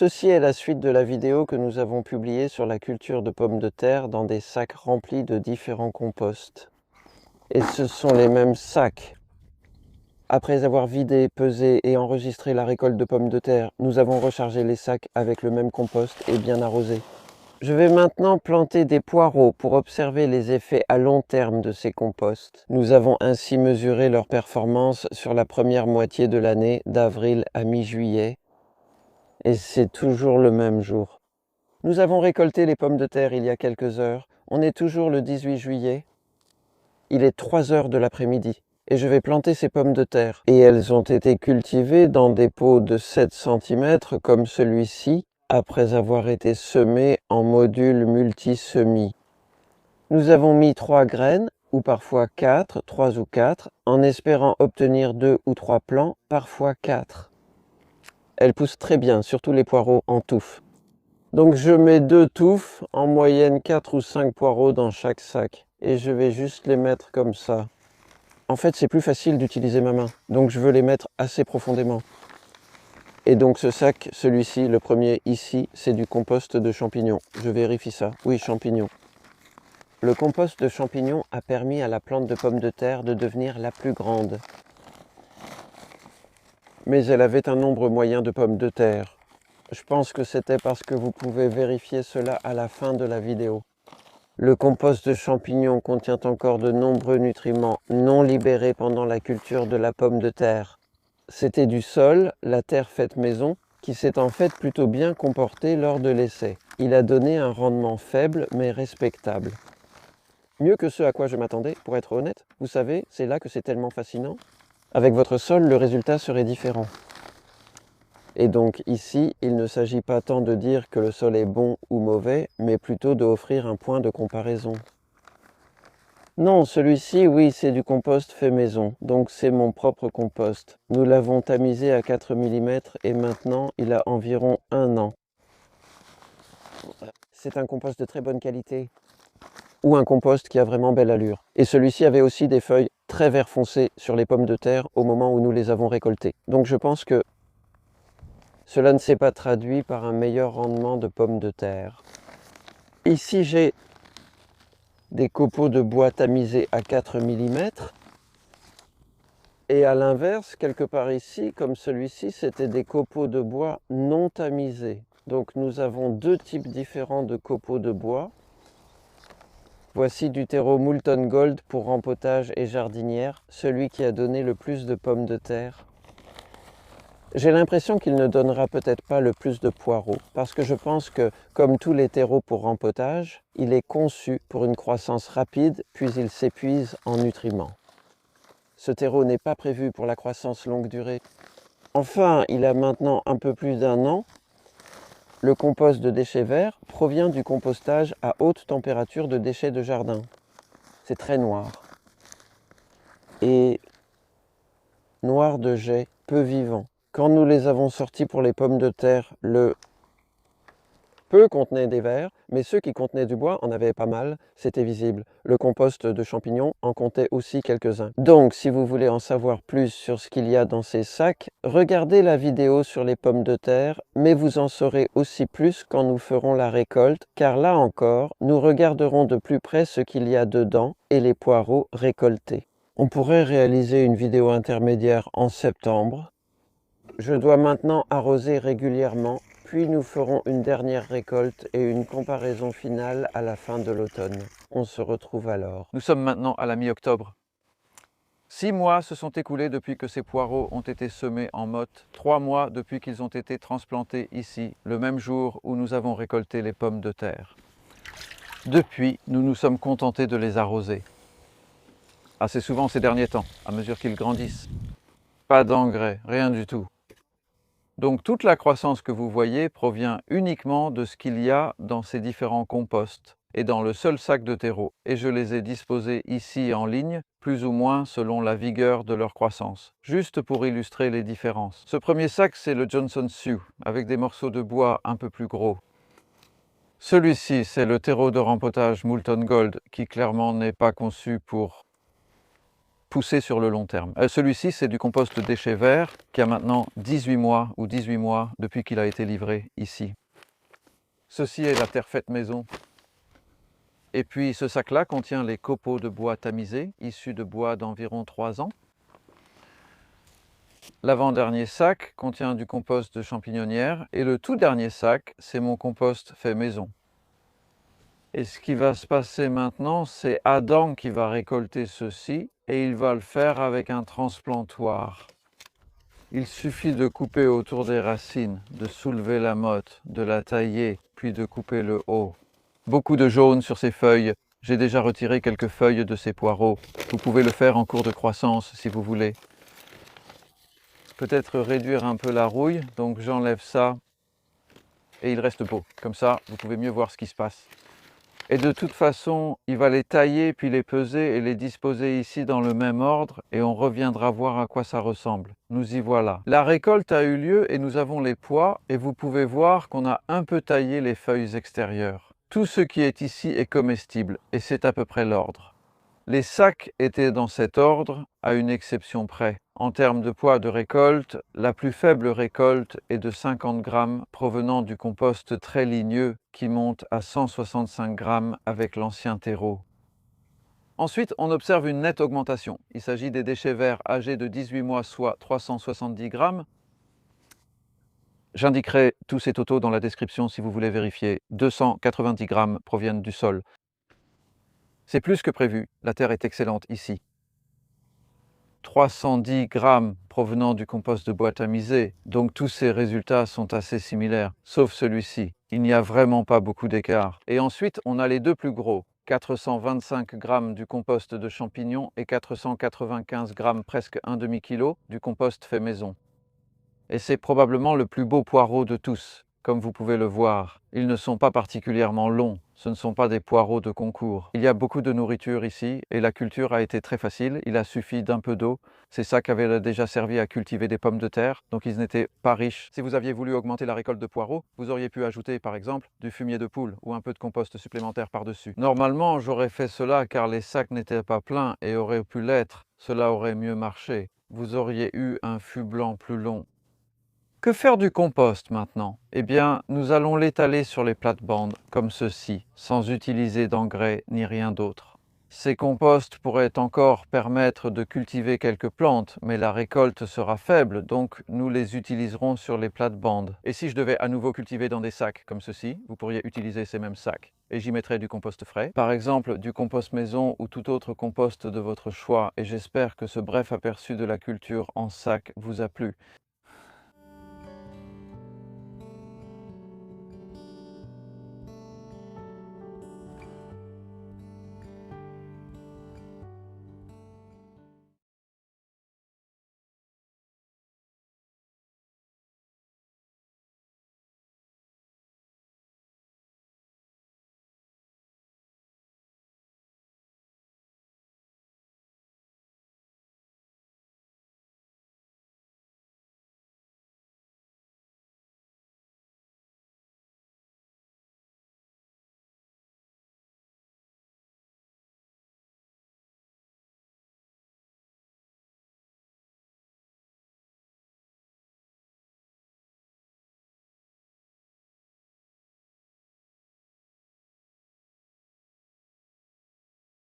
Ceci est la suite de la vidéo que nous avons publiée sur la culture de pommes de terre dans des sacs remplis de différents composts. Et ce sont les mêmes sacs. Après avoir vidé, pesé et enregistré la récolte de pommes de terre, nous avons rechargé les sacs avec le même compost et bien arrosé. Je vais maintenant planter des poireaux pour observer les effets à long terme de ces composts. Nous avons ainsi mesuré leur performance sur la première moitié de l'année, d'avril à mi-juillet. Et c'est toujours le même jour. Nous avons récolté les pommes de terre il y a quelques heures. On est toujours le 18 juillet. Il est 3 heures de l'après-midi et je vais planter ces pommes de terre. Et elles ont été cultivées dans des pots de 7 cm comme celui-ci, après avoir été semées en modules multi-semis. Nous avons mis 3 graines, ou parfois 4, 3 ou 4, en espérant obtenir 2 ou 3 plants, parfois 4. Elles poussent très bien, surtout les poireaux en touffe. Donc je mets 2 touffes, en moyenne 4 ou 5 poireaux dans chaque sac. Et je vais juste les mettre comme ça. En fait, c'est plus facile d'utiliser ma main. Donc je veux les mettre assez profondément. Et donc ce sac, celui-ci, le premier ici, c'est du compost de champignons. Je vérifie ça. Oui, champignons. Le compost de champignons a permis à la plante de pommes de terre de devenir la plus grande. Mais elle avait un nombre moyen de pommes de terre. Je pense que c'était parce que vous pouvez vérifier cela à la fin de la vidéo. Le compost de champignons contient encore de nombreux nutriments non libérés pendant la culture de la pomme de terre. C'était du sol, la terre faite maison, qui s'est en fait plutôt bien comporté lors de l'essai. Il a donné un rendement faible mais respectable. Mieux que ce à quoi je m'attendais, pour être honnête. Vous savez, c'est là que c'est tellement fascinant. Avec votre sol, le résultat serait différent. Et donc ici, il ne s'agit pas tant de dire que le sol est bon ou mauvais, mais plutôt d'offrir un point de comparaison. Non, celui-ci, oui, c'est du compost fait maison, donc c'est mon propre compost. Nous l'avons tamisé à 4 mm et maintenant il a environ 1 an. C'est un compost de très bonne qualité, ou un compost qui a vraiment belle allure. Et celui-ci avait aussi des feuilles très vert foncé sur les pommes de terre au moment où nous les avons récoltées. Donc je pense que cela ne s'est pas traduit par un meilleur rendement de pommes de terre. Ici, j'ai des copeaux de bois tamisés à 4 mm. Et à l'inverse, quelque part ici, comme celui-ci, c'était des copeaux de bois non tamisés. Donc nous avons 2 types différents de copeaux de bois. Voici du terreau Moulton Gold pour rempotage et jardinière, celui qui a donné le plus de pommes de terre. J'ai l'impression qu'il ne donnera peut-être pas le plus de poireaux, parce que je pense que, comme tous les terreaux pour rempotage, il est conçu pour une croissance rapide, puis il s'épuise en nutriments. Ce terreau n'est pas prévu pour la croissance longue durée. Enfin, il a maintenant un peu plus d'1 an. Le compost de déchets verts provient du compostage à haute température de déchets de jardin. C'est très noir. Et noir de jet, peu vivant. Quand nous les avons sortis pour les pommes de terre, le peu contenait des vers, mais ceux qui contenaient du bois en avaient pas mal, c'était visible. Le compost de champignons en comptait aussi quelques-uns. Donc, si vous voulez en savoir plus sur ce qu'il y a dans ces sacs, regardez la vidéo sur les pommes de terre, mais vous en saurez aussi plus quand nous ferons la récolte, car là encore, nous regarderons de plus près ce qu'il y a dedans et les poireaux récoltés. On pourrait réaliser une vidéo intermédiaire en septembre. Je dois maintenant arroser régulièrement. Puis nous ferons une dernière récolte et une comparaison finale à la fin de l'automne. On se retrouve alors. Nous sommes maintenant à la mi-octobre. 6 mois se sont écoulés depuis que ces poireaux ont été semés en motte. 3 mois depuis qu'ils ont été transplantés ici, le même jour où nous avons récolté les pommes de terre. Depuis, nous nous sommes contentés de les arroser. Assez souvent ces derniers temps, à mesure qu'ils grandissent. Pas d'engrais, rien du tout. Donc toute la croissance que vous voyez provient uniquement de ce qu'il y a dans ces différents composts et dans le seul sac de terreau. Et je les ai disposés ici en ligne, plus ou moins selon la vigueur de leur croissance, juste pour illustrer les différences. Ce premier sac, c'est le Johnson Sioux, avec des morceaux de bois un peu plus gros. Celui-ci, c'est le terreau de rempotage Moulton Gold, qui clairement n'est pas conçu pour pousser sur le long terme. Celui-ci, c'est du compost déchets verts qui a maintenant 18 mois ou 18 mois depuis qu'il a été livré ici. Ceci est la terre faite maison. Et puis ce sac-là contient les copeaux de bois tamisés, issus de bois d'environ 3 ans. L'avant-dernier sac contient du compost de champignonnière et le tout dernier sac, c'est mon compost fait maison. Et ce qui va se passer maintenant, c'est Adam qui va récolter ceci et il va le faire avec un transplantoir. Il suffit de couper autour des racines, de soulever la motte, de la tailler, puis de couper le haut. Beaucoup de jaune sur ces feuilles. J'ai déjà retiré quelques feuilles de ces poireaux. Vous pouvez le faire en cours de croissance si vous voulez. Peut-être réduire un peu la rouille, donc j'enlève ça et il reste beau. Comme ça, vous pouvez mieux voir ce qui se passe. Et de toute façon, il va les tailler, puis les peser et les disposer ici dans le même ordre et on reviendra voir à quoi ça ressemble. Nous y voilà. La récolte a eu lieu et nous avons les pois et vous pouvez voir qu'on a un peu taillé les feuilles extérieures. Tout ce qui est ici est comestible et c'est à peu près l'ordre. Les sacs étaient dans cet ordre, à une exception près. En termes de poids de récolte, la plus faible récolte est de 50 grammes provenant du compost très ligneux qui monte à 165 grammes avec l'ancien terreau. Ensuite, on observe une nette augmentation. Il s'agit des déchets verts âgés de 18 mois, soit 370 grammes. J'indiquerai tous ces totaux dans la description si vous voulez vérifier. 290 grammes proviennent du sol. C'est plus que prévu, la terre est excellente ici. 310 grammes provenant du compost de bois tamisé, donc tous ces résultats sont assez similaires, sauf celui-ci. Il n'y a vraiment pas beaucoup d'écart. Et ensuite, on a les deux plus gros, 425 grammes du compost de champignons et 495 grammes, presque un demi-kilo, du compost fait maison. Et c'est probablement le plus beau poireau de tous. Comme vous pouvez le voir, ils ne sont pas particulièrement longs, ce ne sont pas des poireaux de concours. Il y a beaucoup de nourriture ici et la culture a été très facile, il a suffi d'un peu d'eau. Ces sacs avaient déjà servi à cultiver des pommes de terre, donc ils n'étaient pas riches. Si vous aviez voulu augmenter la récolte de poireaux, vous auriez pu ajouter par exemple du fumier de poule ou un peu de compost supplémentaire par-dessus. Normalement, j'aurais fait cela car les sacs n'étaient pas pleins et auraient pu l'être. Cela aurait mieux marché. Vous auriez eu un fût blanc plus long. Que faire du compost maintenant? Eh bien, nous allons l'étaler sur les plates-bandes, comme ceci, sans utiliser d'engrais ni rien d'autre. Ces composts pourraient encore permettre de cultiver quelques plantes, mais la récolte sera faible, donc nous les utiliserons sur les plates-bandes. Et si je devais à nouveau cultiver dans des sacs comme ceci, vous pourriez utiliser ces mêmes sacs. Et j'y mettrai du compost frais, par exemple du compost maison ou tout autre compost de votre choix, et j'espère que ce bref aperçu de la culture en sac vous a plu.